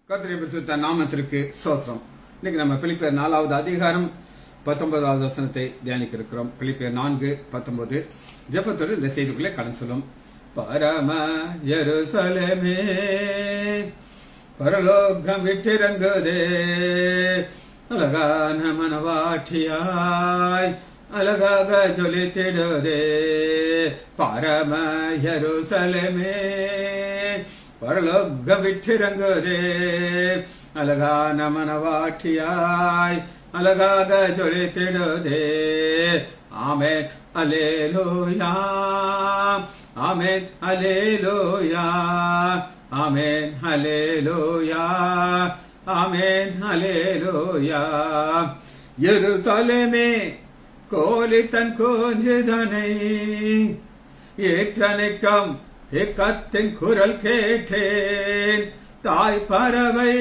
கர்த்தருடைய பரிசுத்த நாமத்திற்கு ஸ்தோத்திரம். இன்னைக்கு நம்ம பிலிப்பியர் 4வது அதிகாரம் 19வது வசனத்தை தியானிக்க இருக்கிறோம். பிலிப்பியர் 4:19 ஜெபத்தோடு இந்த செய்திக்குள்ளே கடந்து சொல்லும். பரம எருசலேமே பரலோகம் விட்டிறங்குதே, அழகான மனவாட்டியாய் அழகாக ஜொலித்திடுதே. பரம எருசலேமே பரலோகம் விட்டிறங்குதே, அழகான மனவாட்டியாய் அழகாக ஜொலித்திடுதே. ஆமென் அல்லேலூயா, ஆமென் அல்லேலூயா, ஆமென் அல்லேலூயா, ஆமென் அல்லேலூயா. எருசலேமே கோலி தன் கொஞ்சுதனை ஏற்றனைக்கம் ஏக்கத்தின் குரல் கேட்டேன். தாய் பறவை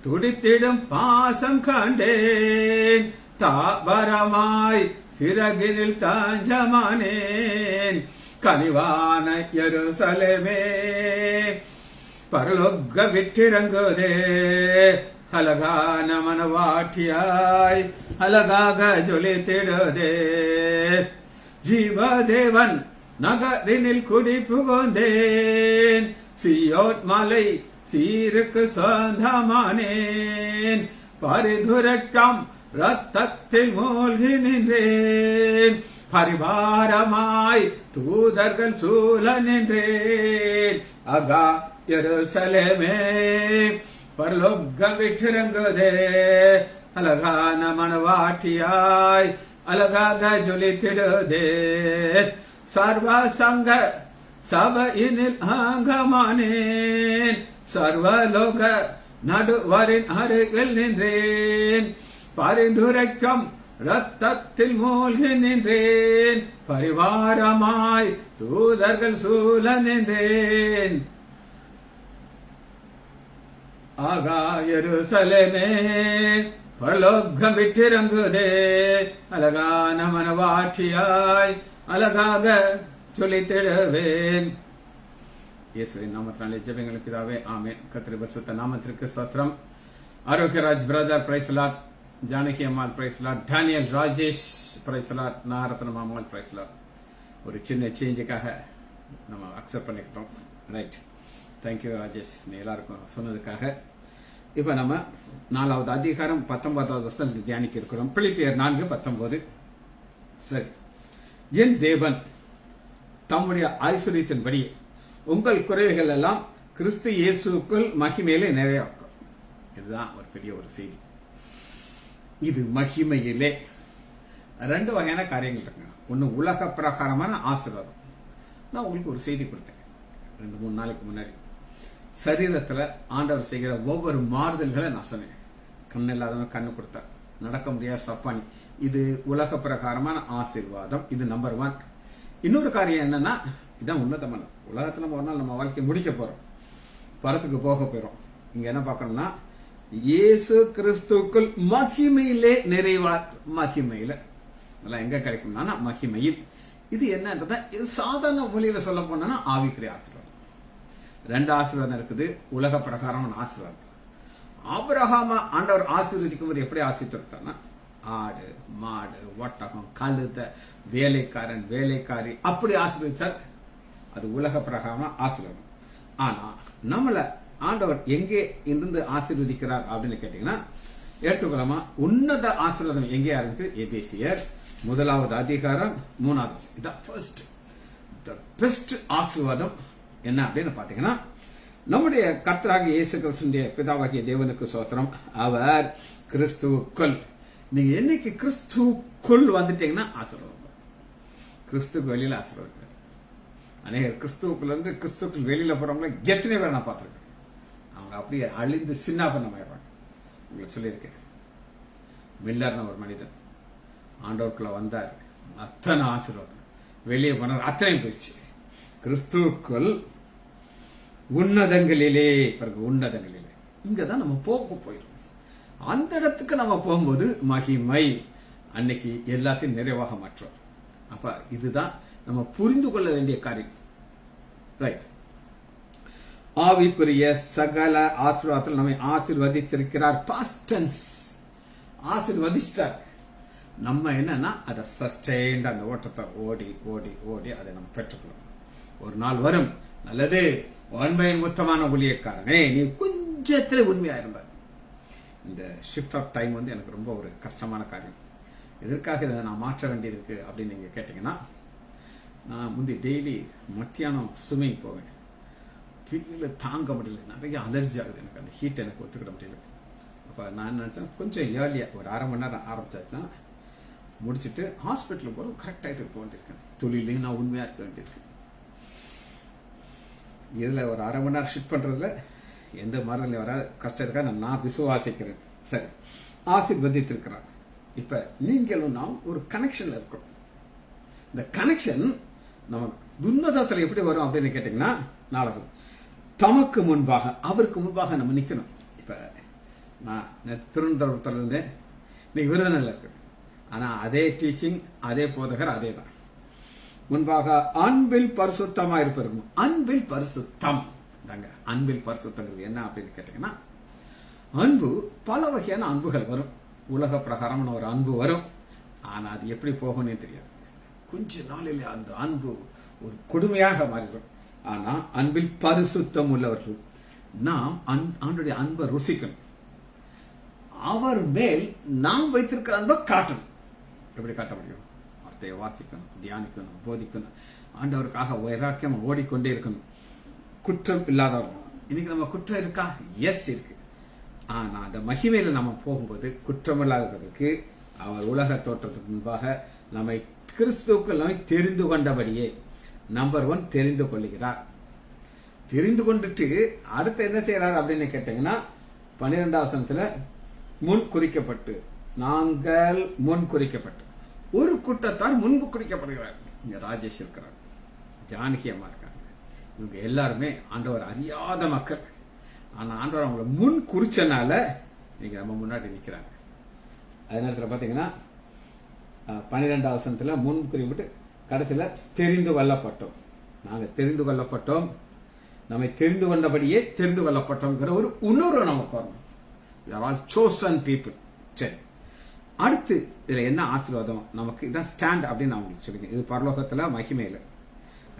துடித்திடும் பாசம் கண்டேன். தாபரமாய் சிறகினில் தாஞ்சமானேன். கனிவான எருசலேமே பரலோக விட்டிறங்குதே, அழகான மனவாட்டியாய் அழகாக ஜொலித்திடுதே. ஜீவதேவன் நகரினில் குடி புகுந்தேன். சியோன் மலை சீருக்கு சொந்தமானேன். பரிதுரைக்கம் ரத்தத்தில் மூழ்கி நின்றேன். பரிவாரமாய் தூதர்கள் சூழ நின்றேன். அகா எருசலேமே பரலோகம் விட்டிறங்குதே, அழகான மனவாட்டியாய் அழகாக ஜொலித்திடுதே. சர்வ சங்க சபையினில் அங்கமானேன். சர்வலோக நடுவரின் அருகில் நின்றேன். பரிந்துரைக்கம் ரத்தத்தில் மூழ்கி நின்றேன். பரிவாரமாய் தூதர்கள் சூழ நின்றேன். ஆகா எருசலேமே பரலோகம் விட்டிறங்குதே, அழகான மனவாட்டியாய் அழகாக சொல்லித்திடுவேன். இயேசுவின் நாமத்தினாலே ஜெபங்கள் பிதாவே, ஆமென். கர்த்தருடைய பரிசுத்த நாமத்திற்கு ஸ்தோத்திரம். Arockiaraj brother praise Lord, Janaki Ammal praise Lord, Daniel Rajesh praise Lord, Naratnam Ammal praise Lord. ஒரு சின்ன சேஞ்சுக்காக நம்ம அக்செப்ட் பண்ணிக்கிட்டோம். ரைட், தேங்க்யூ ராஜேஷ், நீ எல்லாருக்கும் சொன்னதுக்காக. இப்ப நம்ம 4வது அதிகாரம் 19வது வசனத்தை தியானிக்க இருக்கிறோம். பிலிப்பியர் 4:19. சரி, என் தேவன் தம்முடைய ஐஸ்வரியத்தின்படி உங்கள் குறைவுகள் எல்லாம் கிறிஸ்து இயேசுக்குள் மகிமையிலே நிறைவாக்கும். இதுதான் ஒரு பெரிய ஒரு செய்தி. இது மகிமையிலே 2 வகையான காரியங்கள் இருக்குங்க. ஒன்னு உலக பிரகாரமான ஆசீர்வாதம். நான் உங்களுக்கு ஒரு செய்தி கொடுத்தேன் 2-3 நாளைக்கு முன்னாடி. சரீரத்துல ஆண்டவர் செய்கிற ஒவ்வொரு மாறுதல்களை நான் சொன்னேன். கண் இல்லாதவன் கண்ணு கொடுத்தார், நடக்க முடியாத சப்பானி. இது உலக பிரகாரமான ஆசீர்வாதம். இது நம்பர் 1. இன்னொரு காரியம் என்னன்னா, இதான் உன்னதமானது. உலகத்துல நம்ம ஒரு நாள் நம்ம வாழ்க்கையை முடிக்க போறோம், பரத்துக்கு போக போறோம். இங்க என்ன பார்க்கணும்னா, இயேசு கிறிஸ்துக்குள் மகிமையிலே நிறைவா. மகிமையில இதெல்லாம் எங்க கிடைக்கும்னா மகிமையில். இது என்னன்றத இது சாதாரண மொழியில சொல்ல போனா ஆவிக்குரிய ஆசீர்வாதம். 2 ஆசீர்வாதம் இருக்குது. உலக பிரகாரமான ஆசீர்வாதம். ஆபிரகாம ஆண்டவர் ஆசீர்வதிக்கும் போது எப்படி ஆசீர்வதித்தார்னா, ஆடு மாடு ஒட்டகம் கழுத வேலைக்காரன் வேலைக்காரி அப்படி ஆசீர்வதிச்சார். அது உலக பிரகாரமான ஆசீர்வாதம். ஆனா நம்மள ஆண்டவர் எங்கே இருந்து ஆசீர்வதிக்கிறார் அப்படின்னு கேட்டீங்கன்னா, எடுத்துக்கலாமா, உன்னத ஆசீர்வாதம் எங்கே ஆரம்பிக்குது? எபேசியர் 1வது அதிகாரம் 3வது வசனம். இதான் ஃபர்ஸ்ட் பெஸ்ட் ஆசீர்வாதம். என்ன அப்படின்னு பாத்தீங்கன்னா, நம்முடைய கர்த்தராகிய இயேசு கிறிஸ்துவின் பிதாவாகிய தேவனுக்கு ஸ்தோத்திரம். அவர் கிறிஸ்துவுக்குள். நீங்க என்னைக்கு கிறிஸ்துவுக்குள் வந்துட்டீங்கன்னா ஆசீர்வாதம். கிறிஸ்துக்கு வெளியில ஆசீர்வாதம். அநேகர் கிறிஸ்துவுக்குள்ள இருந்து கிறிஸ்துவுக்குள் வெளியில போறவங்கள எத்தனை பேர் நான் பார்த்திருக்கேன். அவங்க அப்படியே அழிந்து சின்னாபன்னமாயிடுவாங்க. உங்களுக்கு சொல்லியிருக்கேன். மில்லர்னு ஒரு மனிதன் ஆண்டவருக்குள்ள வந்தார், அத்தனை ஆசீர்வாதம். வெளியே போனார், அத்தனை போயிடுச்சு. கிறிஸ்துவுக்குள் உன்னதங்களிலே, பிறகு உன்னதங்களிலே இங்கதான் நம்ம போக போயிடும். அந்த இடத்துக்கு நம்ம போகும்போது மகிமை அன்னைக்கு எல்லாத்தையும் நிறைவாக மாற்றோம். அப்ப இதுதான் நம்ம புரிந்து கொள்ள வேண்டிய காரியம். ரைட். ஆவிக்குரிய சகல ஆசீர்வாதத்தில் நம்மை ஆசீர்வதித்திருக்கிறார். Past tense, ஆசீர்வதிச்சிட்டார். நம்ம என்னன்னா அதை சஸ்டெயின்ட் அந்த ஓட்டத்தை ஓடி ஓடி ஓடி அதை நம்ம பெற்றுக்கணும். ஒரு நாள் வரும், நல்லது உண்மையின் மொத்தமான ஊழியக்காரனே, நீ கொஞ்சத்துல உண்மையா இருந்தா. இந்த ஷிஃப்ட் ஆஃப் டைம் வந்து எனக்கு ரொம்ப ஒரு கஷ்டமான காரியம். எதற்காக இதை நான் மாற்ற வேண்டியிருக்கு அப்படின்னு நீங்க கேட்டீங்கன்னா, நான் முந்தி டெய்லி மத்தியானம் ஸ்விம்மிங் போவேன். வெயில தாங்க முடியல, நிறைய அலர்ஜி ஆகுது எனக்கு, அந்த ஹீட் எனக்கு ஒத்துக்கிட முடியல. அப்போ நான் நினைச்சேன் கொஞ்சம் ஏர்லியாக ஒரு 1/2 மணி நேரம் ஆரம்பிச்சாச்சுன்னா முடிச்சுட்டு ஹாஸ்பிட்டலுக்கு போகிற கரெக்ட் டயத்துக்கு போக வேண்டியிருக்கேன். தொழிலையும் நான் உண்மையாக இருக்க வேண்டியிருக்கு. இதில் ஒரு 1/2 மணி நேரம் ஷிஃப்ட் பண்ணுறதுல எந்த மரத்தில் வர கஷ்டம் இருக்கா நான் விசுவாசிக்கிறேன். சரி, ஆசீர்வதித்திருக்கிறார். இப்போ நீங்களும் நாம் ஒரு கனெக்ஷனில் இருக்கோம். இந்த கனெக்ஷன் நம்ம துன்னதத்தில் எப்படி வரும் அப்படின்னு கேட்டீங்கன்னா, நாளை தமக்கு முன்பாக அவருக்கு முன்பாக நம்ம நிற்கணும். இப்போ நான் திருவனந்தபுரத்தில் இருந்தேன், இன்னைக்கு விருதுநகர்ல இருக்கு. ஆனால் அதே டீச்சிங், அதே போதகர், அதே தான். முன்பாக அன்பில் பரிசுத்தமா இருப்பது. அன்பில் பரிசுத்தம் தாங்க. அன்பில் பரிசுத்தங்கிறது என்ன அப்படின்னு கேட்டீங்கன்னா, அன்பு பல வகையான அன்புகள் வரும். உலக பிரகாரமான ஒரு அன்பு வரும். ஆனா அது எப்படி போகும்னே தெரியாது. கொஞ்ச நாளில் அந்த அன்பு ஒரு கொடுமையாக மாறிடும். ஆனா அன்பில் பரிசுத்தம் உள்ளவர்கள் நாம் அவனுடைய அன்பை ருசிக்கணும். அவர் மேல் நாம் வைத்திருக்கிற அன்பை காட்டணும். எப்படி காட்ட முடியும்? வார்த்தையை வாசிக்கணும், தியானிக்கணும், போதிக்கணும், ஆண்டவருக்காக வைராக்கியம் ஓடிக்கொண்டே இருக்கணும். குற்றம் இல்லாதவர். இன்னைக்கு நம்ம குற்றம் இருக்கா? எஸ் இருக்கு. ஆனா அந்த மகிமையில நம்ம போகும்போது குற்றம் இல்லாததற்கு அவர் உலக தோற்றத்துக்கு முன்பாக நம்மை கிறிஸ்துவுக்குள் நம்மை தெரிந்து கொண்டபடியே நம்பர் 1 தெரிந்து கொள்ளுகிறார். தெரிந்து கொண்டுட்டு அடுத்து என்ன செய்யறாரு அப்படின்னு கேட்டீங்கன்னா, 12வது வசனத்துல முன் குறிக்கப்பட்டு, நாங்கள் முன் குறிக்கப்பட்டு, ஒரு கூட்டத்தார் முன்பு குறிக்கப்படுகிறார். இங்க ராஜேஷ் இருக்கிறார், ஜானகி அம்மா இருக்காங்க. இவங்க எல்லாருமே ஆண்டவர் அறியாத மக்கள். ஆனா ஆண்டவர் அவங்கள முன் குறிச்சனால நீங்க நம்ம முன்னாடி நிக்கிறாங்க. அதே நேரத்தில் பாத்தீங்கன்னா 12வது வசனத்துல முன் குறிப்பிட்டு கடைசியில தெரிந்து கொள்ளப்பட்டோம். நாங்க தெரிந்து கொள்ளப்பட்டோம், நம்மை தெரிந்து கொண்டபடியே தெரிந்து கொள்ளப்பட்டோம்ங்கிற ஒரு உணர்வு நமக்கு வரணும். We are all chosen people. சரி, அடுத்து இதுல என்ன ஆசீர்வாதம் நமக்கு? இதான் ஸ்டாண்ட் அப்படின்னு நான் உங்களுக்கு சொல்லுங்க. இது பரலோகத்துல மகிமையில.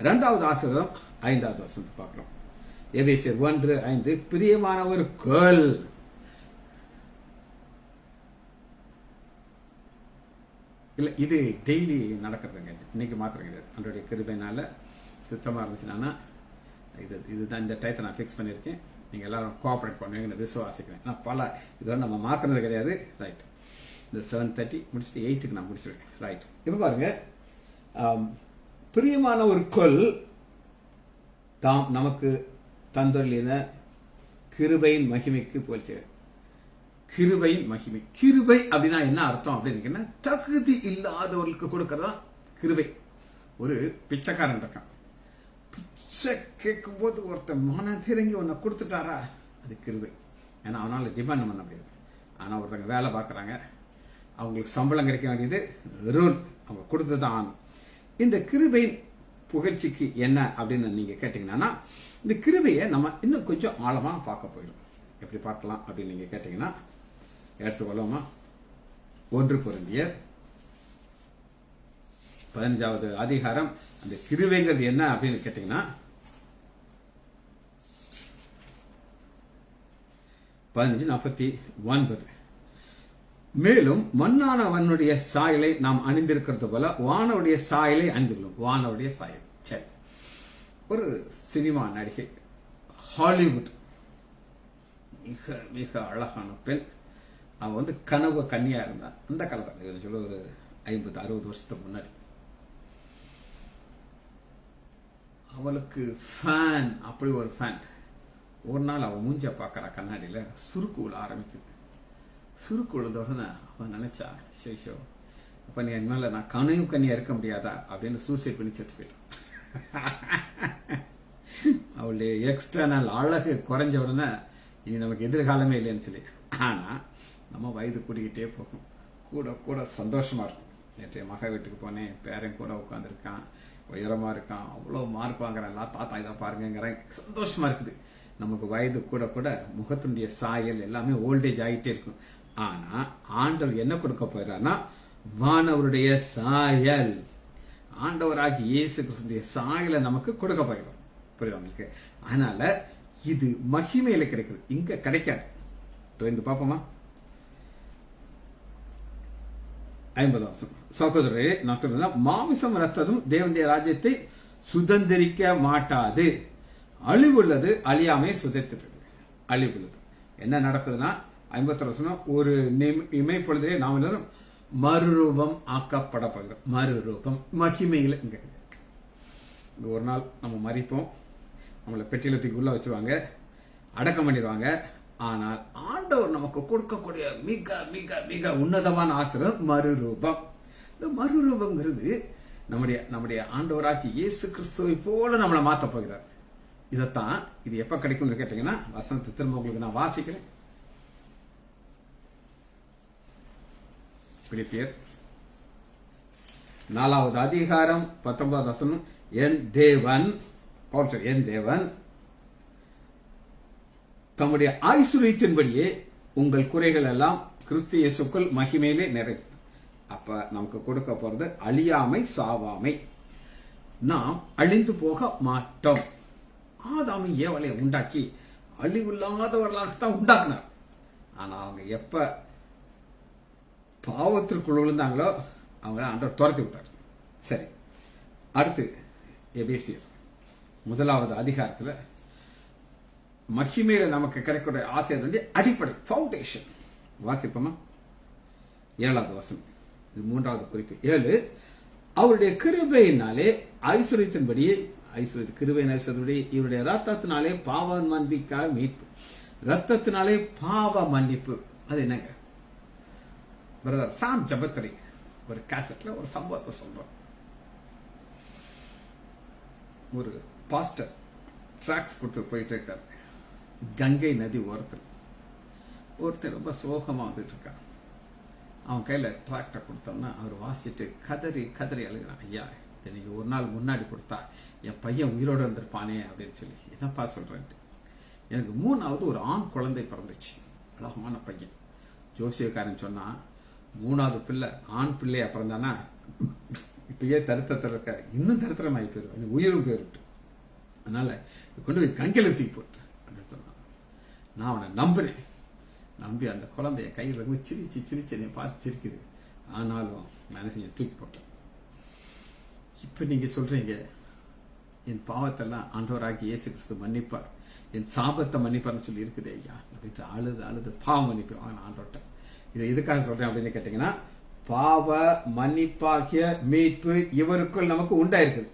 2வது ஆசீர்வாதம் 5வது வசனத்தை பார்க்கிறோம். எபேசியர் 1:5, பிரியமானவர்கள். இல்ல, இது டெய்லி நடக்கிறதுங்க, இன்னைக்கு மாத்திரம் கிடையாது. அவருடைய கிருபையினால சுத்தமா இருந்துச்சுன்னா இதுதான் இந்த டயத்தை நான் ஃபிக்ஸ் பண்ணியிருக்கேன். நீங்க எல்லாரும் கோஆபரேட் பண்ணுவீங்கன்னு விசுவாசிக்கிறேன். நான் பல இதெல்லாம் நம்ம மாத்தினது கிடையாது. ரைட், இந்த 7:30 முடிச்சுட்டு 8க்கு நான் முடிச்சிருக்கேன். ரைட், இப்ப பாருங்க, பிரியமானவர்கள் தாம் நமக்கு தந்தொழின கிருபையின் மகிமைக்கு போச்சு. கிருபையின் மகிமை. கிருபை அப்படின்னா என்ன அர்த்தம் அப்படின்னு, தகுதி இல்லாதவர்களுக்கு கொடுக்கறதா கிருபை. ஒரு பிச்சைக்காரன் இருக்கான், பிச்சை கேட்கும் போது ஒருத்தர் மனதிறங்கி ஒன்ன கொடுத்துட்டாரா, அது கிருபை. ஏன்னா அவனால டிமாண்ட் பண்ண முடியாது. ஆனா ஒருத்தங்க வேலை பார்க்கறாங்க, அவங்களுக்கு சம்பளம் கிடைக்க வேண்டியது ரூல், அவங்க கொடுத்துதான். இந்த கிருபையின் புகழ்ச்சிக்கு என்ன அப்படின்னு நீங்க கேட்டீங்கன்னா, இந்த கிருபையை நம்ம இன்னும் கொஞ்சம் ஆழமா பார்க்க போயிடும். எப்படி பார்க்கலாம் அப்படின்னு நீங்க கேட்டீங்கன்னா, எடுத்துக்கொள்ளுமா, 1 கொரிந்தியர் 15வது அதிகாரம். அந்த கிருபைங்கிறது என்ன அப்படின்னு கேட்டீங்கன்னா, 15:49, மேலும் மண்ணானவனுடைய சாயலை நாம் அணிந்திருக்கிறது போல வானவுடைய சாயலை அணிந்துள்ளோம். வானவுடைய சாயல். சரி, ஒரு சினிமா நடிகை, ஹாலிவுட், மிக மிக அழகான பெண். அவ கனவு கன்னியா இருந்தா அந்த காலத்தில், சொல்ல ஒரு 50-60 வருஷத்துக்கு முன்னாடி. அவளுக்கு ஃபேன், அப்படி ஒரு ஃபேன். ஒரு நாள் அவ மூஞ்ச பாக்குற கண்ணாடியில சுருக்கு விழ ஆரம்பிக்குது. சுருக்கு விழுந்த உடனே அவன் நினைச்சா, ஷோ அப்ப நீ என் மேல நான் கனவு கன்னியா இருக்க முடியாதா அப்படின்னு சூசைட் பண்ணி செத்து போயிட்டான். அவளுடைய எக்ஸ்டர்னல் அழகு குறைஞ்ச உடனே இனி நமக்கு எதிர்காலமே இல்லைன்னு சொல்லி. ஆனா நம்ம வயது கூடிக்கிட்டே போகும், கூட கூட சந்தோஷமா இருக்கும். நேற்றைய மக வீட்டுக்கு போனேன், பேரன் கூட உட்காந்துருக்கான், உயரமா இருக்கான், அவ்வளவு மார்க் வாங்குறான், எல்லாம் தாத்தா இதை பாருங்கிறேன், சந்தோஷமா இருக்குது. நமக்கு வயது கூட கூட முகத்தினுடைய சாயல் எல்லாமே ஓல்டேஜ் ஆகிட்டே இருக்கும். ஆனா ஆண்டவர் என்ன கொடுக்க போறாருன்னா வானவருடைய சாயல், ஆண்டவராகி இயேசு கிறிஸ்துடைய சாயலை நமக்கு கொடுக்க போகிறோம். புரியுது உங்களுக்கு? அதனால இது மகிமையில கிடைக்குது, இங்க கிடைக்காது. இந்த பாப்போமா 50 சகோதரரே, நான் சொல்றேன், மாமிசம் ரத்ததும் தேவனுடைய ராஜ்யத்தை சுதந்திரிக்க மாட்டாது. அழிவுள்ளது அழியாமே சுதந்திரிக்கிறது. அழிவுள்ளது என்ன நடக்குதுன்னா 51 ஒரு இமைப்பொழுதே நாம் எல்லாரும் மறுரூபம் ஆக்கப்பட போகிறோம். மறுரூபம் மகிமையில இங்க ஒரு நாள் நம்ம மறிப்போம், நம்மளை பெட்டியிலத்துக்கு உள்ள வச்சுவாங்க, அடக்கம் பண்ணிடுவாங்க. ஆனால் ஆண்டவர் நமக்கு கொடுக்கக்கூடிய மிக மிக மிக உன்னதமான ஆசீர்வாதம் மறுரூபம். இந்த மறுரூபம்ங்கிறது நம்முடைய ஆண்டவராகி இயேசு கிறிஸ்துவை போல நம்மளை மாத்த போகிறார். இதத்தான் இது எப்ப கிடைக்கும்னு கேட்டீங்கன்னா வசனத்தை திரும்ப உங்களுக்கு நான் வாசிக்கிறேன். பிலிப்பியர் 4வது அதிகாரம் 19வது வசனம். என் தேவன் தம்முடைய ஐசுரியத்தின்படியே உங்கள் குறைகள் எல்லாம் கிறிஸ்து இயேசுக்குள் மகிமையிலே நிறைவு. அப்ப நமக்கு கொடுக்க போறது அழியாமை, சாவாமை. நாம் அழிந்து போக மாட்டோம். ஆதாமை ஏவலை உண்டாக்கி அழிவில்லாதவர்களாகத்தான் உண்டாக்குனார். ஆனா அவங்க எப்ப பாவத்திற்குள் விழுந்தாங்களோ அவங்க ஆண்டவர் துரத்தி விட்டார். சரி, அடுத்து எபேசியர் 1வது அதிகாரத்துல மகிமையில நமக்கு கிடைக்கூடிய ஆசீர்வாதம் அடிப்படை ஃபவுண்டேஷன். வாசிப்போமா 7வது வசனம், இது 3வது குறிப்பு. 7 அவருடைய கிருபையினாலே ஐஸ்வர்யத்தின்படியே கிருபையின் ஐஸ்வர்யத்தின்படி இவருடைய ரத்தத்தினாலே பாவ மன்னிப்புக்காக மீட்பு. ரத்தத்தினாலே பாவ மன்னிப்பு. அது என்னங்க பிரதர் சாம் ஜபத்ரி ஒரு கேசட்ல ஒரு சம்பவத்தை சொல்றோம். ஒரு பாஸ்டர் டிராக்ஸ் கொடுத்து போயிட்டு இருக்காரு. கங்கை நதி ஓரத்தில் ஒருத்தர் ரொம்ப சோகமா வந்துட்டு இருக்கான். அவன் கையில டிராக்டர் கொடுத்தோம்னா அவர் வாசிட்டு கதறி கதறி அழுகிறான். ஐயா, எனக்கு ஒரு நாள் முன்னாடி கொடுத்தா என் பையன் உயிரோடு இருந்திருப்பானே அப்படின்னு சொல்லி. என்னப்பா சொல்றேன்ட்டு, எனக்கு 3வது ஒரு ஆண் குழந்தை பிறந்துச்சு, அழகமான பையன். ஜோசியக்காரன் சொன்னா 3வது பிள்ளை ஆண் பிள்ளையா பிறந்தானா இப்பயே தருத்தத்தில் இருக்க, இன்னும் தருத்திரமாகி போயிடும், உயிரும் போயிருக்கு. அதனால கொண்டு போய் கங்கையில தூக்கி போட்டு அப்படின்னு சொன்னான். நான் அவனை நம்பினேன். நம்பி அந்த குழந்தைய கையில் ரொம்ப சிரிச்சு என்னை பார்த்து சிரிக்குது. ஆனாலும் நான் செஞ்ச தூக்கி போட்டேன். இப்ப நீங்க சொல்றீங்க என் பாவத்தெல்லாம் ஆண்டவராகி இயேசு கிறிஸ்து மன்னிப்பார், என் சாபத்தை மன்னிப்பார்னு சொல்லி இருக்குது ஐயா அப்படின்ட்டு அழுது பாவம் மன்னிப்பு வாங்க ஆண்டவர்கிட்ட. இதை எதுக்காக சொல்றேன் அப்படின்னு கேட்டீங்கன்னா, பாவ மன்னிப்பாகிய மீட்பு இவருக்குள் நமக்கு உண்டாயிருக்குது.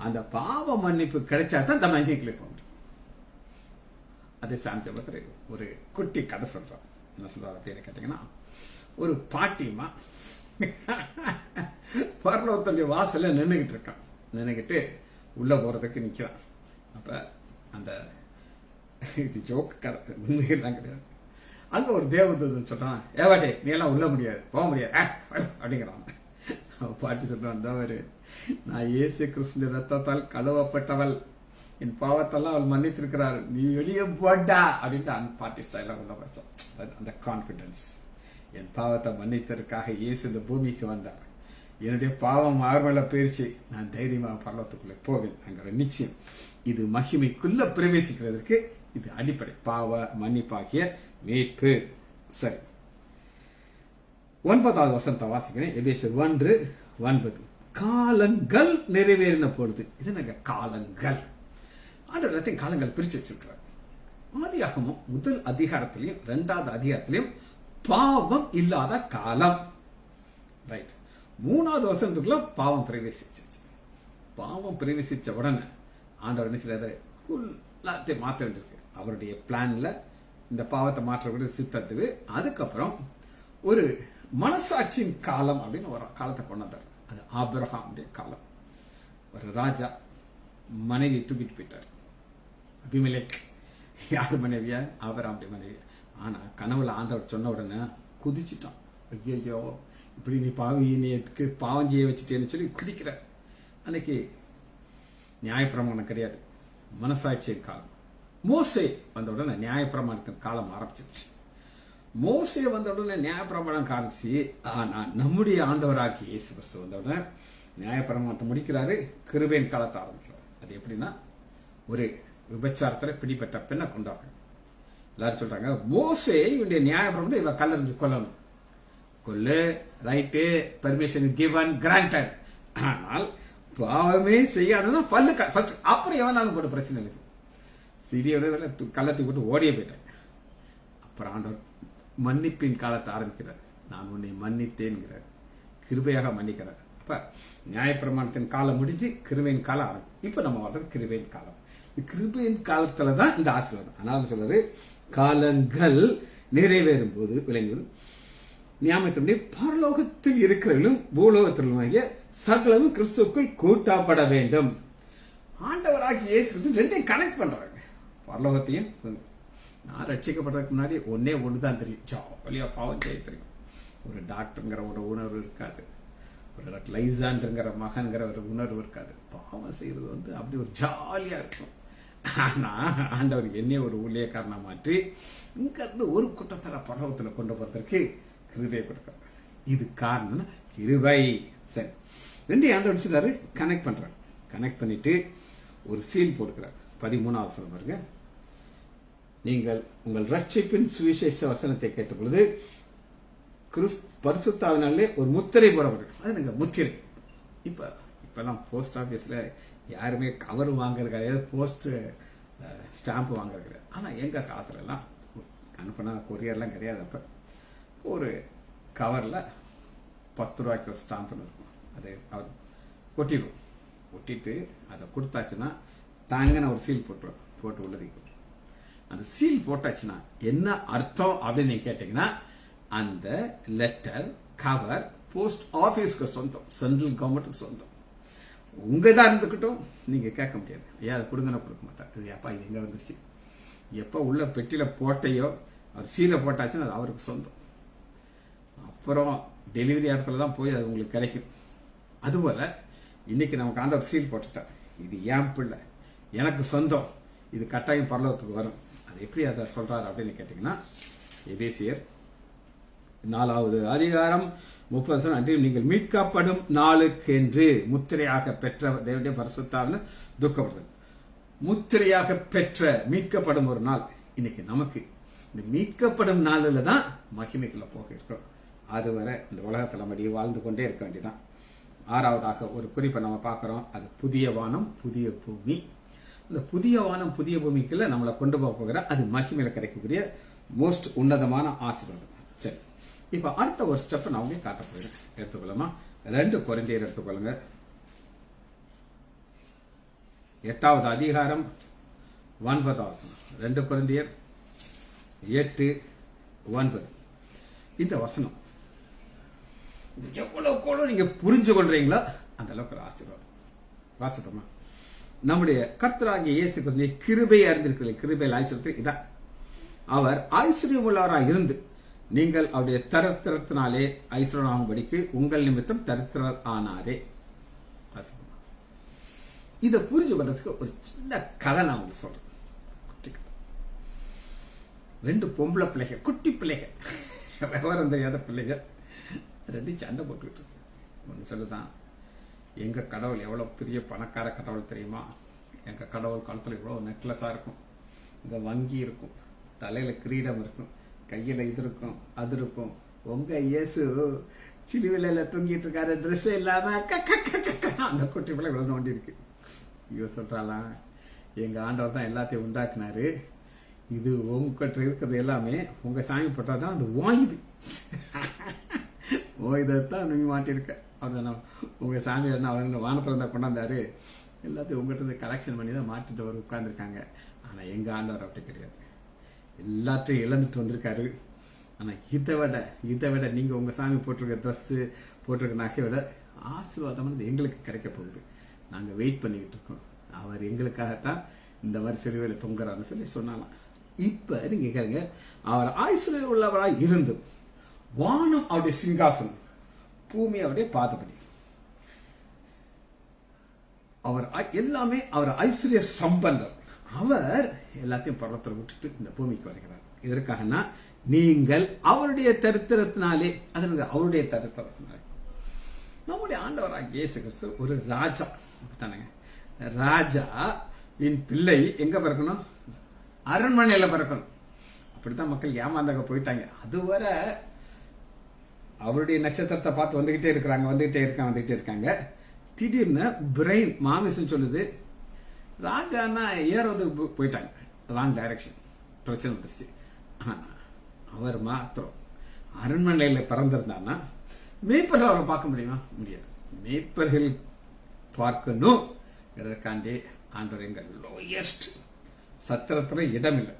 அந்த பாவ மன்னிப்பு கிடைச்சா தான் இந்த மன்னிப்புல போக முடியும். அதே சாம் ஜபத்துல ஒரு குட்டி கதை சொல்றோம். என்ன சொல்றாரு அப்படின்னு கேட்டீங்கன்னா, ஒரு பாட்டிமா பரலோகத்துடைய வாசல்ல நின்றுகிட்டு இருக்கான். நின்றுகிட்டு உள்ள போறதுக்கு நிக்கிறான். அப்ப அந்த இது ஜோக்கு கதை, உண்மையெல்லாம் கிடையாது. அங்க ஒரு தேவதூதன் சொல்றான், ஏவாட்டே நீ எல்லாம் உள்ள முடியாது, போக முடியாது அப்படிங்கிறான். பாட்டி சொல்றான், நான் இயேசு கிறிஸ்துவின் ரத்தத்தால் கழுவப்பட்டவள், என் பாவத்தெல்லாம் அவள் மன்னித்திருக்கிறாள், நீ வெளியே போட்டா அப்படின்ட்டு அந்த பாட்டி ஸ்டைல உள்ள வச்சோம். அந்த கான்பிடன்ஸ், என் பாவத்தை மன்னித்ததற்காக இயேசு இந்த பூமிக்கு வந்தார், என்னுடைய பாவம் அவர் மேல போயிருச்சு, நான் தைரியமாக பரலோகத்துக்குள்ளே போவேன் அங்கிற நிச்சயம். இது மகிமைக்குள்ள பிரவேசிக்கிறதுக்கு இது அடிப்படை, பாவ மன்னிப்பாகிய மீட்பு. சரி, 9வது வசனத்தை வாசிக்கிறேன். எபேசியர் 1:9. காலங்கள் நிறைவேறின பொழுது. இது என்னங்க காலங்கள்? ஆண்டவர் காலங்கள் பிரிச்சு வச்சிருக்கிறார். ஆதியாகமம் 1 அதிகாரத்திலையும் 2வது அதிகாரத்திலையும் பாவம் இல்லாத காலம். ரைட். 3வது வசனத்துக்குள்ள பாவம் பிரவேசிச்சு. பாவம் பிரவேசிச்ச உடனே ஆண்டவர் என்ன செய்யறாரு, எல்லாத்தையும் மாற்ற வேண்டியிருக்கு. அவருடைய பிளான்ல இந்த பாவத்தை மாற்றக்கூடிய சித்தத்துக்கு. அதுக்கப்புறம் ஒரு மனசாட்சியின் காலம் அப்படின்னு ஒரு காலத்தை கொண்டு வந்தார். அது ஆபிரகாமுடைய காலம். ஒரு ராஜா மனைவி தூக்கிட்டு போயிட்டார். அபிமெலேக் யாரு மனைவியா? ஆபிரகாமுடைய மனைவி. ஆனா கனவுல ஆண்டவர் சொன்ன உடனே குதிச்சுட்டான். ஐயோ, இப்படி நீ பாவம் செய்ய வச்சுட்டேன்னு சொல்லி குதிக்கிறார். அன்னைக்கு நியாயப்பிரமாணம் கிடையாது, மனசாட்சியின் காலம். மோசே வந்த உடனே நியாயப்பிரமாணத்தின் காலம் ஆரம்பிச்சிருச்சு. மோசே வந்த உடனே நியாயப்பிரமாணம் காமிச்சு, ஆனா நம்முடைய ஆண்டவராகிய இயேசு கிறிஸ்து வந்த உடனே நியாயப்பிரமாணத்தை முடிக்கிறாரு, கிருபையின் காலத்தை ஆரம்பிக்கிறார். அது எப்படின்னா, ஒரு விபச்சாரத்துல பிடிப்பட்ட பெண்ணை கொண்டாங்க. எல்லாரும் சொல்றாங்க, மோசே இவனுடைய நியாயப்பிரமாணம் இவ கல்லறிஞ்சு கொல்லணும், கொல்லு, ரைட்டு, பெர்மிஷன் கிவன், கிராண்டட். ஆனால் பாவமே செய்யாதுன்னா பல்லு ஃபர்ஸ்ட், அப்புறம் எவனாலும் போட்டு பிரச்சனை இல்லை. சிறியோட கள்ளத்துக்கு போட்டு ஓடிய போயிட்டேன். அப்புறம் ஆண்டவர் மன்னிப்பின் காலத்தை ஆரம்பிக்கிறார். நான் உன்னை மன்னித்தேன்கிறார், கிருபையாக மன்னிக்கிறார். அப்ப நியாயப்பிரமாணத்தின் காலம் முடிஞ்சு கிருபையின் காலம் ஆரம்பி. இப்ப நம்ம வர்றது கிருபையின் காலம். கிருபையின் காலத்துலதான் இந்த ஆசீர்வாதம். அதனால சொல்றாரு, காலங்கள் நிறைவேறும் போது விளங்கிடும் நியாயத்தினுடைய பரலோகத்தில் இருக்கிறவர்களும் பூலோகத்திலுமாகிய சகலமும் கிறிஸ்துவுக்குள் கூட்டாப்பட வேண்டும். ஆண்டவராகிய இயேசு கிறிஸ்து ரெண்டையும் கனெக்ட் பண்றாங்க. பரலோகத்தையும், நான் ரட்சிக்கப்படுறதுக்கு முன்னாடி ஒன்னே ஒண்ணுதான் தெரியும், ஜாலியா பாவம் செய்ய தெரியும். ஒரு டாக்டருங்கிற ஒரு உணர்வு இருக்காது, ஒரு லைசான்ங்கிற மகன்கிற ஒரு உணர்வு இருக்காது. பாவம் செய்யறது அப்படி ஒரு ஜாலியா இருக்கும். ஆனா ஆண்டவர் என்னைய ஒரு ஊழியக்காரனா மாற்றி இங்க இருந்து ஒரு கூட்டத்தர பரலோகத்துல கொண்டு போறதற்கு கிருபையை கொடுக்கிறார். இது காரணம் கிருபை. சரி, ரெண்டு ஆண்டவர் சொல்றாரு, கனெக்ட் பண்றாரு. கனெக்ட் பண்ணிட்டு ஒரு சீல் போடுக்கிறார். 13வது சொல்ல பாருங்க, நீங்கள் உங்கள் ரட்சிப்பின் சுவிசேஷ வசனத்தை கேட்ட பொழுது பரிசுத்தாவினாலே ஒரு முத்திரை போடப்படும். அது நீங்க முத்திரை. இப்பெல்லாம் போஸ்ட் ஆபீஸ்ல யாருமே கவர் வாங்குறது கிடையாது, போஸ்ட் ஸ்டாம்ப் வாங்குறது கிடையாது. ஆனா எங்க காலத்துல எல்லாம் அனுப்பினா கொரியர்லாம் கிடையாது. அப்ப ஒரு கவர்ல 10 ரூபாய்க்கு ஒரு ஸ்டாம்ப்னு இருக்கும், அதை அவர் ஒட்டிடும். ஒட்டிட்டு அதை கொடுத்தாச்சுன்னா தாங்கன்னு ஒரு சீல் போட்டு உள்ளது. அந்த சீல் போட்டாச்சுன்னா என்ன அர்த்தம் அப்படின்னு நீங்க கேட்டீங்கன்னா, அந்த லெட்டர் கவர் போஸ்ட் ஆபீஸ்க்கு சொந்தம், சென்ட்ரல் கவர்மெண்ட்டுக்கு சொந்தம். உங்கதான் இருந்துக்கிட்டும் நீங்க கேட்க முடியாது. ஏன் அதை கொடுங்கன்னு கொடுக்க மாட்டார். இது அப்பா இது எங்க வந்துருச்சு, எப்ப உள்ள பெட்டியில போட்டையோ அவர் சீலை போட்டாச்சுன்னா அது அவருக்கு சொந்தம். அப்புறம் டெலிவரி இடத்துல தான் போய் அது உங்களுக்கு கிடைக்கும். அதுபோல இன்னைக்கு நமக்கு ஆண்டவர் சீல் போட்டுட்டார், இது என் பிள்ளை, எனக்கு சொந்தம், இது கட்டாயம் பரலோகத்துக்கு வரும். அது எப்படி அதை சொல்றாரு அப்படின்னு கேட்டீங்கன்னா, எபேசியர் 4வது அதிகாரம் 30 அன்றையும் நீங்கள் மீட்கப்படும் நாளுக்கு என்று முத்திரையாக பெற்ற தேவனுடைய பரிசுத்தாவின் துக்கப்படுதல். முத்திரையாக பெற்ற மீட்கப்படும் ஒரு நாள் இன்னைக்கு நமக்கு. இந்த மீட்கப்படும் நாளில் தான் மகிமைக்குள்ள போக இருக்கிறோம். அதுவரை இந்த உலகத்தில் நம்ம வாழ்ந்து கொண்டே இருக்க வேண்டியதான். 6வதாக ஒரு குறிப்பை நம்ம பார்க்கிறோம், அது புதிய வானம் புதிய பூமி. இந்த புதிய வானம் புதிய பூமிக்குள்ள நம்மளை கொண்டு போகிற அது மகிமையில கிடைக்கக்கூடிய மோஸ்ட் உன்னதமான ஆசீர்வாதம். சரி, இப்ப அடுத்த ஒரு ஸ்டெப் நான் உங்களுக்கு காட்ட போகிறேன். எடுத்துக்கொள்ளுமா, 2 கொரிந்தியர் எடுத்துக்கொள்ளுங்க, 8வது அதிகாரம் 9வது. 2 கொரிந்தியர் 8:9. இந்த வசனம் எவ்வளவு நீங்க புரிஞ்சு கொள்றீங்களோ அந்த அளவுக்கு ஒரு ஆசீர்வாதம். வாசிப்போமா, நம்முடைய கர்த்தராகிய இயேசு கிறிஸ்து கிருபையை அறிந்திருக்கிறீர்கள். கிருபையில் ஐஸ்வர்யத்தை இதான், அவர் ஐஸ்வர்யம் உள்ளவராக இருந்து நீங்கள் அவருடைய தரித்திரத்தினாலே ஐஸ்வர்யமாகும்படிக்கு உங்கள் நிமித்தம் தரித்திரர் ஆனாரே. இதை புரிஞ்சு கொள்றதுக்கு ஒரு சின்ன கதை நான் உங்களுக்கு சொல்றேன். 2 பொம்பளை பிள்ளைங்க, குட்டி பிள்ளைங்க, விவரம் தெரியாத பிள்ளைங்க, 2 சண்டை போட்டுக்கிட்டு. ஒன்று சொல்லுதான், எங்க கடவுள் எவ்வளவு பெரிய பணக்கார கடவுள் தெரியுமா, எங்க கடவுள் காலத்துல இவ்வளவு நெக்லஸா இருக்கும், இங்க வங்கி இருக்கும், தலையில கிரீடம் இருக்கும், கையில இது இருக்கும் அது இருக்கும். உங்க இயேசு சிலுவையில தூங்கிட்டு இருக்காரு, ட்ரெஸ் இல்லாம. அந்த குட்டி பிள்ளை இவ்வளவு நோண்டி இருக்கு. இவ சொல்றாளாம், எங்க ஆண்டவர் தான் எல்லாத்தையும் உண்டாக்குனாரு, இது உங்ககிட்ட இருக்கிறது எல்லாமே உங்க சாமி போட்டாதான் அது வாயுது, இதைத்தான் நீங்க மாட்டிருக்க. அவர் உங்க சாமி அவர் வானத்துல இருந்தா கொண்டாந்தாரு, எல்லாத்தையும் உங்ககிட்ட இருந்து கலெக்ஷன் பண்ணி தான் மாட்டிட்டு அவர் உட்கார்ந்துருக்காங்க. ஆனா எங்க ஆண்டவர் அப்படி கிடையாது, எல்லாத்தையும் இழந்துட்டு வந்திருக்காரு. ஆனா இதை விட நீங்க உங்க சாமி போட்டிருக்க ட்ரெஸ் போட்டிருக்க நகையை விட ஆசீர்வாதம் எங்களுக்கு கிடைக்க போகுது. நாங்க வெயிட் பண்ணிக்கிட்டு இருக்கோம். அவர் எங்களுக்காகத்தான் இந்த மாதிரி சிறுவையில தொங்குறாருன்னு சொல்லி சொன்னாலாம். இப்ப நீங்க கேளுங்க, அவர் ஐஸ்வர்யம் உள்ளவராய் இருந்து வானம் அவருடைய சிங்காசனம், பூமி அவருடைய பாதபடி, அவர் எல்லாமே அவர் ஐஸ்வர்ய சம்பந்தர். அவர் எல்லாத்தையும் பர்வத்தில் விட்டுட்டு இந்த பூமிக்கு வருகிறார். இதற்காகனா நீங்கள் அவருடைய தரித்திரத்தினாலே, அதற்கு அவருடைய தரித்திரத்தினாலே. நம்முடைய ஆண்டவராக இயேசு கிறிஸ்து ஒரு ராஜா தானேங்க. ராஜா பிள்ளை எங்க பிறக்கணும்? அரண்மனையில பிறக்கணும். அப்படித்தான் மக்கள் ஏமாந்தாங்க போயிட்டாங்க. அதுவரை அவருடைய நட்சத்திரத்தை பார்த்து வந்துகிட்டே இருக்காங்க. திடீர்னு பிரெயின் மாமிசம் சொல்லுது, ராஜானா ஏறது போயிட்டாங்க, ராங் டைரக்ஷன், பிரச்சனை வந்துருச்சு. ஆனா அவர் மாத்திரம் அரண்மனையில பிறந்திருந்தான்னா மேய்ப்பர்கள் அவரை பார்க்க முடியுமா? முடியாது. மேய்ப்பர்கள் பார்க்கணும் இதற்காண்டி ஆண்டவர் எங்க லோயஸ்ட் சத்திரத்துல இடம் இல்லை.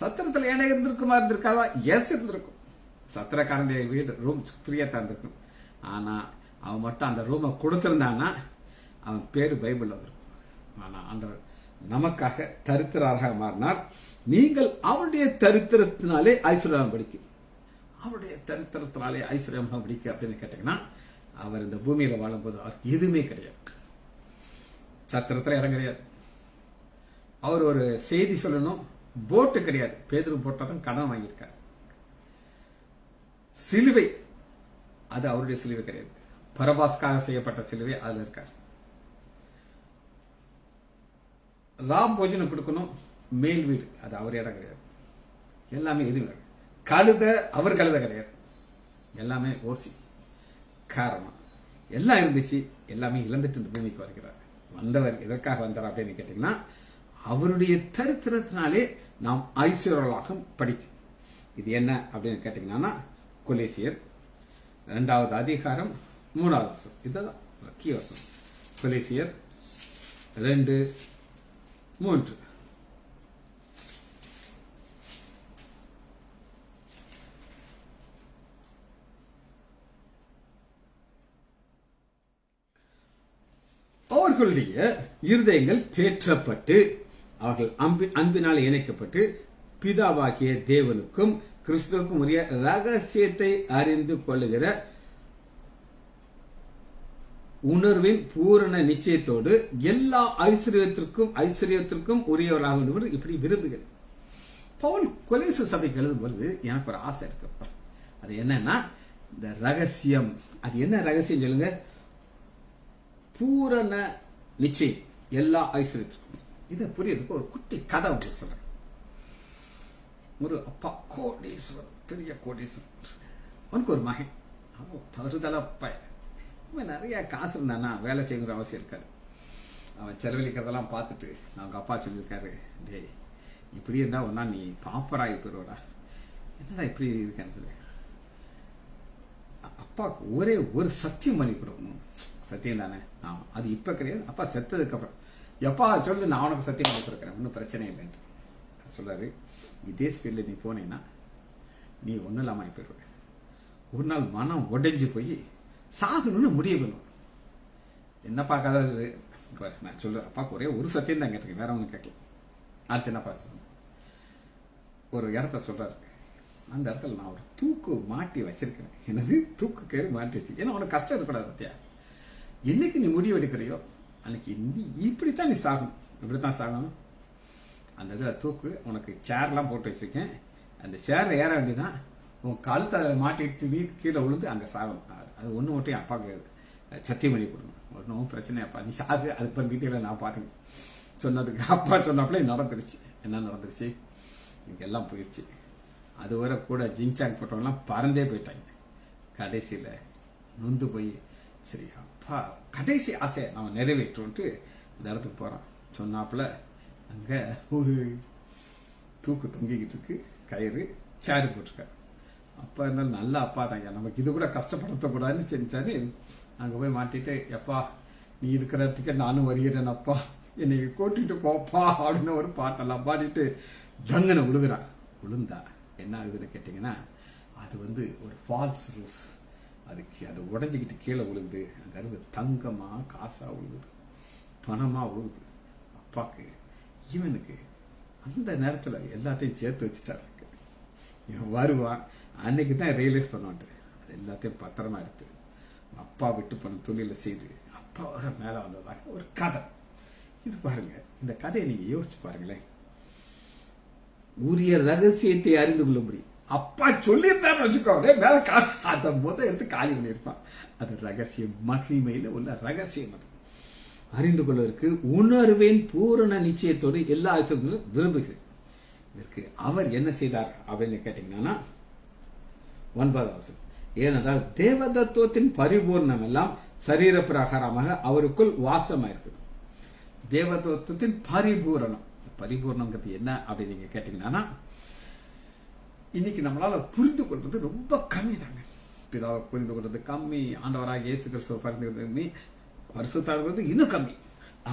சத்திரத்துல இடம் இருந்திருக்காதா? எஸ் இருந்திருக்கும். சத்திரக்காரனுடைய வீடு ரூம் ஃப்ரீயா தான் இருந்திருக்கும். ஆனா அவன் மட்டும் அந்த ரூமை கொடுத்திருந்தான்னா அவன் பேரு பைபிள்ல வரும். ஆனா ஆண்டவர் நமக்காக தரித்திரராக மாறினார். நீங்கள் அவருடைய தரித்திரத்தினாலே ஐஸ்வர்யம் படிக்கும். அவருடைய தரித்திரத்தினாலே ஐஸ்வர்யமாக பிடிக்க அப்படின்னு கேட்டீங்கன்னா, அவர் இந்த பூமியில வாழும்போது அவருக்கு எதுவுமே கிடையாது. சத்திரத்துல இடம் கிடையாது. அவர் ஒரு செய்தி சொல்லணும், போட்டு கிடையாது. பேதுரு போட்டாதான் கடன் வாங்கியிருக்காரு. சிலுவை, அது அவருடைய சிலுவை கிடையாது. பரபாஸ்காக செய்யப்பட்ட சிலுவை அதுல இருக்கார். ராம் போஜனம் கொடுக்கணும், மேல் வீடு, அது அவர் இடம் கிடையாது. எல்லாமே எதுவுமே கழுத, அவர் கழுத கிடையாது. எல்லாமே ஓசி காரணம் எல்லாம் இருந்துச்சு. எல்லாமே இழந்துட்டு இந்த பூமிக்கு வருகிறார். வந்தவர் எதற்காக வந்தார் அப்படின்னு கேட்டீங்கன்னா, அவருடைய தரித்திரத்தினாலே நாம் ஐஸ்வர்யலாக படிக்கும். இது என்ன அப்படின்னு கேட்டீங்கன்னா, கொலேசியர் 2வது அதிகாரம் 3வது வசனம். இதுதான் முக்கிய வசனம். கொலேசியர் 2:3. அவர்களுடைய இருதயங்கள் தேற்றப்பட்டு அவர்கள் அன்பினால் இணைக்கப்பட்டு பிதாவாகிய தேவனுக்கும் கிறிஸ்துவுக்கும் உரிய ரகசியத்தை அறிந்து கொள்ளுகிற உணர்வின் பூரண நிச்சயத்தோடு எல்லா ஐஸ்வர்யத்திற்கும் உரியவராக வேண்டும் இப்படி விரும்புகிறேன். பவுல் கொலேசு சபைக்கு எழுதும் பொழுது எனக்கு ஒரு ஆசை இருக்கு. அது என்னன்னா, இந்த ரகசியம். அது என்ன ரகசியம் சொல்லுங்க? பூரண நிச்சயம் எல்லா ஐஸ்வர்யத்திற்கும். இதை புரியறதுக்கு ஒரு குட்டி கதை உங்களுக்கு சொல்றேன். ஒரு அப்பா கோடீஸ்வரர், பெரிய கோடீஸ்வரர். அவனுக்கு ஒரு மகன், தருதல பையன். அவன் நிறைய காசு இருந்தானா வேலை செய்யணுங்கிற அவசியம் இருக்காது. அவன் செலவழிக்கிறதெல்லாம் பார்த்துட்டு அவங்க அப்பா சொல்லியிருக்காரு, டேய் இப்படி இருந்தா ஒன்னா நீ பாப்பராகி போயிடுவடா, என்னடா இப்படி இருக்கேன்னு சொல்லி அப்பாவுக்கு ஒரே ஒரு சத்தியம் பண்ணி கொடுக்கணும். சத்தியம் தானே? ஆமா, அது இப்ப கிடையாது, அப்பா செத்ததுக்கு அப்புறம். எப்பா சொல்லு, நான் உனக்கு சத்தியம் பண்ணி கொடுக்குறேன், ஒன்றும் பிரச்சனை இல்லைன்னு சொல்றாரு. இதே ஸ்பீட்ல நீ போனேன்னா நீ ஒன்றும் இல்லாம போயிடுவ. ஒரு நாள் மனம் உடைஞ்சு போய் சாகணும்னு முடிவு பண்ணும். என்னப்பா கதை? நான் சொல்றேன், அப்பாவுக்கு ஒரே ஒரு சத்தியம் தான் கேட்டிருக்கேன், வேற ஒன்றும் கேட்கல. அடுத்து என்னப்பா சொல்ல, ஒரு இடத்த சொல்றாரு, அந்த இடத்துல நான் ஒரு தூக்கு மாட்டி வச்சிருக்கேன். என்னது? தூக்கு கயிறு மாட்டி வச்சு. ஏன்னா உனக்கு கஷ்டம் இருக்கக்கூடாது பத்தியா. என்னைக்கு நீ முடிவு எடுக்கிறையோ அன்னைக்கு இப்படித்தான் நீ சாகணும், இப்படித்தான் சாகணும். அந்த இதுல தூக்கு, உனக்கு சேர்லாம் போட்டு வச்சிருக்கேன், அந்த சேர்ல ஏற வேண்டியதான். உன் கழுத்தை அதை மாட்டிட்டு நீ கீழே விழுந்து அங்க சாகணும். அது ஒண்ணு மட்டும் அப்பாவுக்கு சத்தியம் பண்ணி கொடுக்கணும். ஒன்றும் பிரச்சனை அப்பா, நீ சாகு, அதுக்கு மீதியில நான் பாருங்க சொன்னதுக்கு அப்பா சொன்னாப்புல நடந்துருச்சு. என்ன நடந்துருச்சு? எல்லாம் போயிடுச்சு. அதுவரை கூட ஜிங்சாங் போட்டவங்கலாம் பறந்தே போயிட்டாங்க. கடைசியில நொந்து போய், சரி அப்பா கடைசி ஆசையை நம்ம நிறைவேற்றோன்ட்டு இந்த இடத்துக்கு போறான். சொன்னாப்புல அங்க ஒரு தூக்கு தொங்கிக்கிட்டு இருக்கு, கயிறு, சேரு போட்டிருக்காரு. அப்பா இருந்தாலும் நல்ல அப்பா தாங்க, நமக்கு இது கூட கஷ்டப்படுத்தக்கூடாதுன்னு செஞ்சாரு. அங்க போய் மாட்டிட்டு, எப்பா நீ இருக்கிற இடத்துக்கு நானும் வருகிறேன் அப்பா, என்னை கூட்டிட்டு போப்பா அப்படின்னு ஒரு பாட்டெல்லாம் பாடிட்டு டங்கனை விழுகுறான். விழுந்தா என்ன ஆகுதுன்னு கேட்டீங்கன்னா, அது ஒரு ஃபால்ஸ் ரூஃப். அது உடஞ்சிக்கிட்டு கீழே விழுகுது. அங்க இருந்து தங்கமா காசா விழுகுது, பணமா விழுகுது. அப்பாக்கு இவனுக்கு அந்த நேரத்துல எல்லாத்தையும் சேர்த்து வச்சுட்டாரு. இவன் வருவான், அன்னைக்கு தான் ரியலைஸ் பண்ணுவான்ட்டு அது எல்லாத்தையும் பத்திரமா எடுத்து அப்பா விட்டு போன தொழில செய்து அப்பாவோட மேல வந்ததாக ஒரு கதை. இது பாருங்க, இந்த கதையை நீங்க யோசிச்சு பாருங்களேன். உரிய ரகசியத்தை அறிந்து கொள்ள முடியும். அப்பா சொல்லியிருந்தாரு வச்சுக்கோங்க, மேல காசு அதை எடுத்து காலி பண்ணியிருப்பான். அது ரகசியம், மகிமையில உள்ள ரகசியம். அது அறிந்து கொள்வதற்கு உணர்வேன் பூரண நிச்சயத்தோடு எல்லா ஆச்சரியங்களும் விரும்புகிறேன். இதற்கு அவர் என்ன செய்தார் அப்படின்னு கேட்டீங்கன்னா 9வது வசனம். ஏனென்றால் தேவதத்துவத்தின் பரிபூர்ணம் எல்லாம் சரீர பிரகாரமாக அவருக்குள் வாசமாயிருக்குது. தேவதத்துவத்தின் பரிபூர்ணம்ங்கிறது என்ன அப்படின்னு நீங்க கேட்டீங்கன்னா, இன்னைக்கு நம்மளால புரிந்து கொள்றது ரொம்ப கம்மி தாங்க. பிதாவை புரிந்து கொள்றது கம்மி, ஆண்டவராக இயேசு கிறிஸ்துவை புரிந்து கொள்றது பரிசுத்தமானது இன்னும் கம்மி.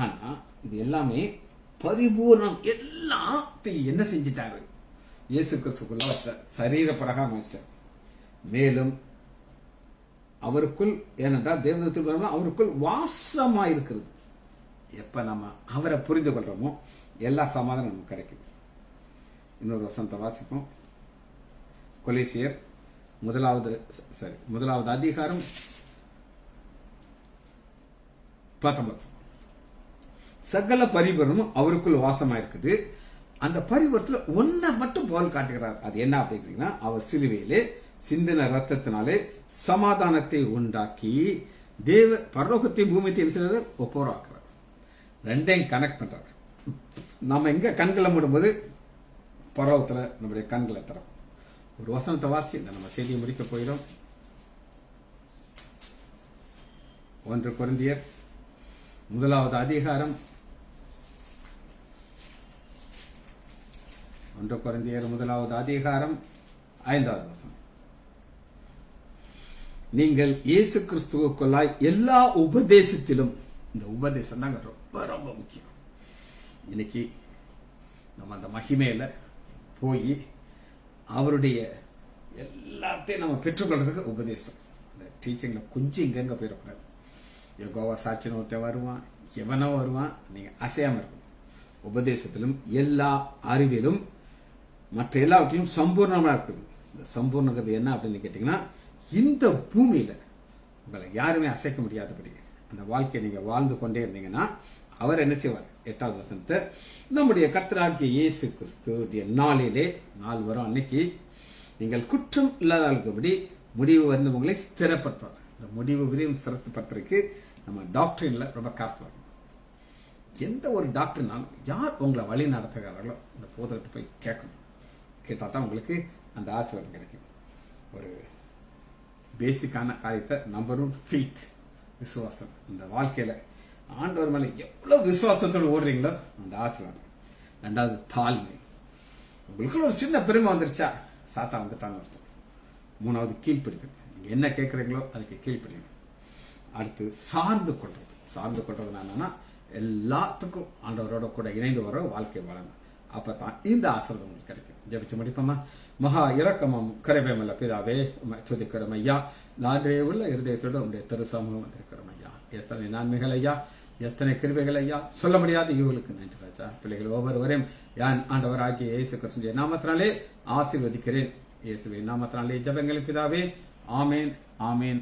ஆனா இது எல்லாமே பரிபூர்ணம். எல்லாத்தையும் என்ன செஞ்சிட்டாரு? இயேசு கிறிஸ்துக்குள்ள வச்சார், சரீர பிரகாரம் வச்சிட்டார். மேலும் அவருக்குள், ஏனென்றால் தேவதத்தில் அவருக்குள் வாசமா இருக்கிறது. எப்ப நம்ம அவரை புரிந்து கொள்றோமோ எல்லா சமாதானம் நமக்கு கிடைக்கும். இன்னொரு வசனத்தை வாசிப்போம். கொலோசியர் 1வது அதிகாரம் 19. சகல பரிபூரணமும் அவருக்குள் வாசமா இருக்குது. அந்த பரிபூரத்துல ஒன்ன மட்டும் போல் காட்டுகிறார். அது என்ன அப்படின்னா, அவர் சிலுவையிலே சிந்தின ரத்தத்தினாலே சமாதானத்தை உண்டாக்கி பரலோகத்தை பூமியத்தை ஒப்போராக்குறார். ரெண்டையும் கனெக்ட் பண்றாரு. நம்ம எங்க கண்களை மூடும்போது பரலோகத்துல நம்முடைய கண்களை தரும். ஒரு வசனத்தை வாசி நம்ம செய்தியை முடிக்க போயிடும். 1 கொரிந்தியர் 1வது அதிகாரம் 1 கொரிந்தியர் 1வது அதிகாரம் 5வது வசனம். நீங்கள் இயேசு கிறிஸ்துவுக்குள்ளாய் எல்லா உபதேசத்திலும், இந்த உபதேசம் தாங்க ரொம்ப ரொம்ப முக்கியம். இன்னைக்கு நம்ம அந்த மகிமையில போய் அவருடைய எல்லாத்தையும் நம்ம பெற்றுக்கொள்றதுக்கு உபதேசம். அந்த டீச்சிங்ல கொஞ்சம் இங்கங்க போயிடக்கூடாது. யோகாவா சாட்சின்னு ஒருத்தன் வருவான், எவனோ வருவான், நீங்க அசையாம இருக்கணும். உபதேசத்திலும் எல்லா அறிவிலும் மற்ற எல்லாவற்றிலும் சம்பூர்ணமா இருக்குது. இந்த சம்பூர்ணங்கிறது என்ன அப்படின்னு கேட்டீங்கன்னா, இந்த பூமியில உங்களை யாருமே அசைக்க முடியாதபடி அந்த வாழ்க்கையை நீங்க வாழ்ந்து கொண்டே இருந்தீங்கன்னா அவர் என்ன செய்வார்? 8வது வசனத்தை, நம்முடைய கர்த்தராகிய இயேசு கிறிஸ்துடைய நாள் வரும் அன்னைக்கு நீங்கள் குற்றம் இல்லாதபடி முடிவு வந்து உங்களை ஸ்திரப்படுத்துவார். இந்த முடிவு விரைவும் ஸ்திரப்படுத்துறதுக்கு நம்ம டாக்டரின்ல ரொம்ப கேர்ஃபுல்லா இருக்கணும். எந்த ஒரு டாக்டர்னாலும் யார் உங்களை வழி நடத்துகிறார்களோ இந்த போதத்தை போய் கேட்கணும். கேட்டா தான் உங்களுக்கு அந்த ஆசீர்வாதம் கிடைக்கும். ஒரு பேசிக்கான காரியத்தை நம்பர் 1 ஃபெய்த், விசுவாசம். இந்த வாழ்க்கையில ஆண்டவர் மேல எவ்வளவு விசுவாசத்தோடு ஓடுறீங்களோ அந்த ஆசீர்வாதம். 2வது தாழ்மை. உங்களுக்குள்ள ஒரு சின்ன பெருமை வந்துருச்சா சாத்தா வந்துட்டான்னு அர்த்தம். 3வது கீழ்ப்படிதல். நீங்க என்ன கேட்கறீங்களோ அதுக்கு கீழ்ப்படிங்க. அடுத்து சார்ந்து கொள்றது என்னன்னா, எல்லாத்துக்கும் ஆண்டவரோட கூட இணைந்து வர வாழ்க்கை வாழணும். அப்பதான் இந்த ஆசீர்வாதம் உங்களுக்கு கிடைக்கும். ஜெபிச்சு முடிப்போமா? மகா இரக்கமும் கருணையுமுள்ள பிதாவே, துதிக்கிறோம் ஐயா. நாடே உள்ள இருதயத்தோடு உங்களுடைய திருசமூகம் வந்திருக்கிறோம் ஐயா. எத்தனை நன்மைகள் ஐயா, எத்தனை கிருபைகள் ஐயா, சொல்ல முடியாத இவர்களுக்கு நன்றி ராஜா. பிள்ளைகள் ஒவ்வொருவரையும் யான் ஆண்டவர் ஆகிய இயேசு கிறிஸ்துவின் நாமத்தினாலே ஆசீர்வதிக்கிறேன். இயேசுவின் நாமத்தினாலே ஜெபங்கள் பிதாவே. ஆமேன், ஆமேன், ஆமேன்.